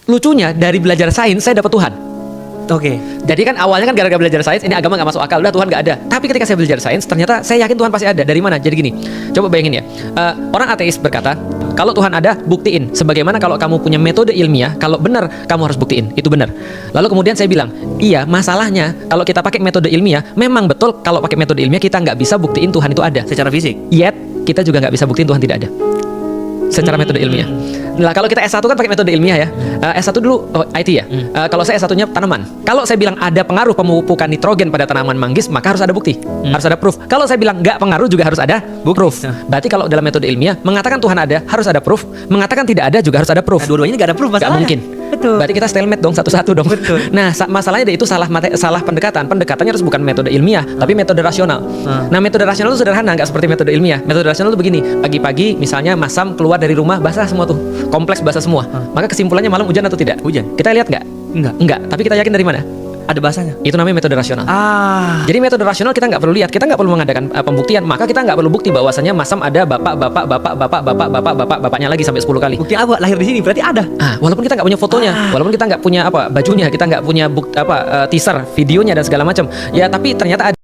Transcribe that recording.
lucunya dari belajar sains saya dapat Tuhan. Oke. Jadi kan awalnya kan gara-gara belajar sains, ini agama nggak masuk akal, udah Tuhan nggak ada. Tapi ketika saya belajar sains, ternyata saya yakin Tuhan pasti ada. Dari mana? Jadi gini, coba bayangin ya. Orang ateis berkata, kalau Tuhan ada, buktiin. Sebagaimana kalau kamu punya metode ilmiah, kalau benar kamu harus buktiin, itu benar. Lalu kemudian saya bilang, iya, masalahnya kalau kita pakai metode ilmiah, memang betul kalau pakai metode ilmiah kita nggak bisa buktiin Tuhan itu ada. Secara fisik. Yet kita juga nggak bisa buktiin Tuhan tidak ada secara metode ilmiah. Nah, kalau kita S1 kan pakai metode ilmiah ya. S1 dulu IT ya. Kalau saya S1-nya tanaman. Kalau saya bilang ada pengaruh pemupukan nitrogen pada tanaman manggis, maka harus ada bukti. Harus ada proof. Kalau saya bilang nggak pengaruh juga harus ada proof. Berarti kalau dalam metode ilmiah mengatakan Tuhan ada harus ada proof, mengatakan tidak ada juga harus ada proof. Nah, dua-duanya nggak ada proof Nggak masalahnya. mungkin. Betul. Berarti kita stalemate dong satu-satu dong. Betul. Nah, masalahnya itu salah pendekatan. Pendekatannya harus bukan metode ilmiah, tapi metode rasional. Nah, metode rasional itu sederhana, nggak seperti metode ilmiah. Metode rasional itu begini, pagi-pagi misalnya Mas Sam keluar dari rumah basah semua tuh, kompleks basah semua. Maka kesimpulannya malam hujan atau tidak? Hujan. Kita lihat nggak? Enggak. Tapi kita yakin dari mana? Ada bahasanya. Itu namanya metode rasional. Jadi Jadi metode rasional kita nggak perlu lihat, kita nggak perlu mengadakan pembuktian, maka kita nggak perlu bukti bahwasanya Mas Sam ada bapaknya lagi sampai 10 kali. bukti apa? Lahir di sini berarti ada. Walaupun kita nggak punya fotonya, walaupun kita nggak punya bajunya, kita nggak punya teaser, videonya dan segala macam, ya tapi ternyata ada.